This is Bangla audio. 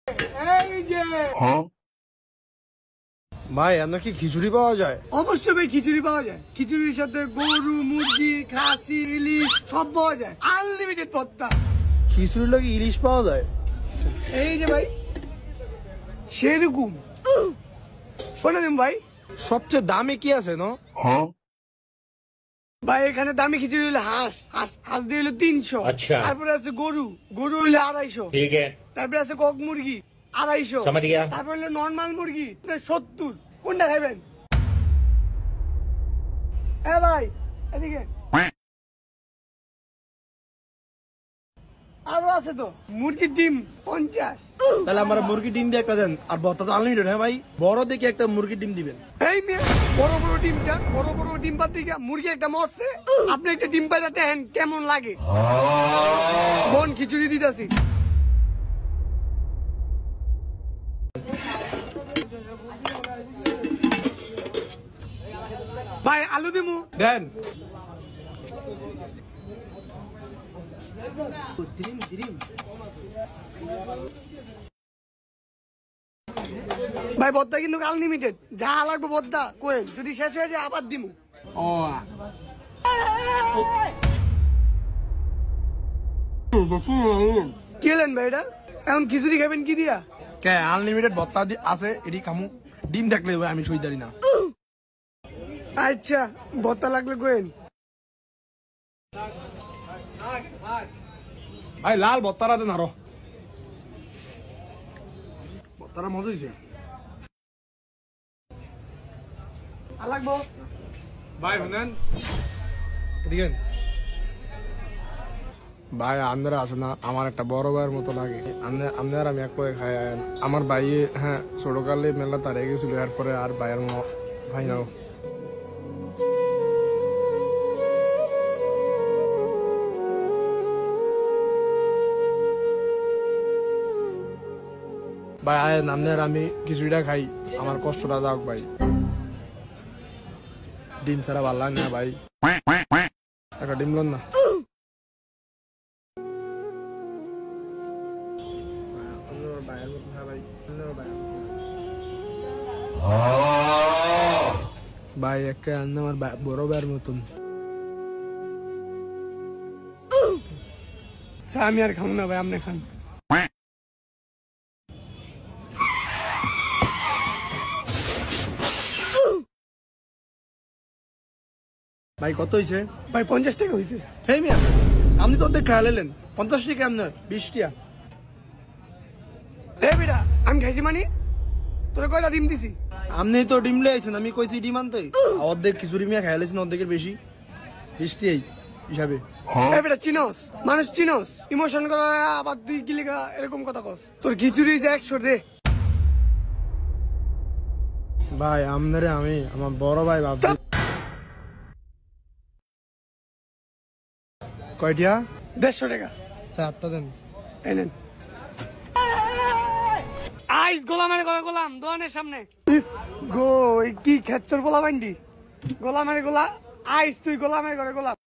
এই যে ভাই আপনার কি খিচুড়ি পাওয়া যায়? অবশ্যই ভাই খিচুড়ি পাওয়া যায়। খিচুড়ির সাথে গরু, মুরগি, খাসি, ইলিশ সব পাওয়া যায়। আনলিমিটেড ভর্তা। খিচুড়ির লাগে ইলিশ পাওয়া যায়? এই যে ভাই সেরকম কোনটা দিন ভাই? সবচেয়ে দামি কি আছে না? ভাই এখানে দামি খিচুড়ি হলো হাঁস দিয়ে হলো 300। আচ্ছা। তারপরে আছে গরু হলো 250। ठीक है। তারপরে আছে কক মুরগি 250। समझ गया। তারপরে হলো নর্মাল মুরগি 70। কোনটা খাইবেন? হ্যাঁ ভাই এদিকে আরো আছে তো। মুরগির ডিম 50। তাহলে আমার মুরগি ডিম দিয়ে একটা দেন, আর ভর্তা তো আনলিমিটেড। হ্যাঁ ভাই, বড় দেখে একটা মুরগির ডিম দিবেন। এই মেয়ে বড় বড় ডিম চান? বড় বড় ডিম পাত দিকে মুরগি একটা মরছে, আপনি একটা ডিম পাইলা দেখেন কেমন লাগে। বন খিচুড়ি দিতেছি। ভাই আলু দিমু দেন। ভাই বদ্দা কিন্তু আনলিমিটেড, যা লাগবে বদ্দা কোয়েন, যদি শেষ হয়ে যায় আবার দিমু। কি হলেন ভাই এটা? এখন খিচুড়ি খাবেন কি দিয়া? কে আনলিমিটেড ভর্তা আছে, এটি খামু। ডিম থাকলে ভাই আমি সই জানি না। আচ্ছা বদ্দা লাগলে কোয়েন। ভাই লাল ভর্তারা দেন আরো। ভর্তারা মজা হয়েছে আর লাগবো ভাই। শুনেন ঠিক আছে ভাই, আপনারা আছে না আমার একটা বড় ভাইয়ের মতো লাগে। আপনার আমি এক পয়ে খাই। আমার ভাই হ্যাঁ ছোটকালে মেলা তারে গেছিল, এরপরে আর ভাইয়ের ভাই নাও। ভাই আপনার আমি খিচুড়িটা খাই, আমার কষ্টটা যাক ভাই। ডিম ছাড়া ভালো লাগে না ভাই, একটা ডিম লন না। ভাই একটা আমার বড় ভাইয়ের মতন। আচ্ছা আমি আর খাবো না ভাই, আপনি খান। ভাই কত হয়েছে? ভাই 50 টাকা হয়েছে। হেই মিয়া, আপনি তো অর্ধেক খেয়াল এলেন। 50 টাকা আপনার 20 টাকা। এ বেটা আমি খাইছি মানে তোরে কয়টা ডিম দিছি? আপনি তো ডিম লেছেন, আমি কইছি ডিম আনতে। অর্ধেক খিচুড়ি মিয়া খেয়াল লেছেন, অর্ধেকের বেশি 20 টাকাই হিসাবে। এ বেটা চিনোস মানুষ চিনোস, ইমোশন করা আবার তুই কি লেখা এরকম কথা কস? তোর খিচুড়ি যে 100 দে। ভাই আপনারে আমি আমার বড় ভাই ভাবছি। কয়টিয়া? 150 টাকা। স্যার আটটা দেন। এই নেন। আইস গোলামের করে গোলাম দোকানের সামনে। গো কি খেচ্চর গোলা বান্ডি, গোলামের গোলা আইস তুই গোলামের করে গোলাম।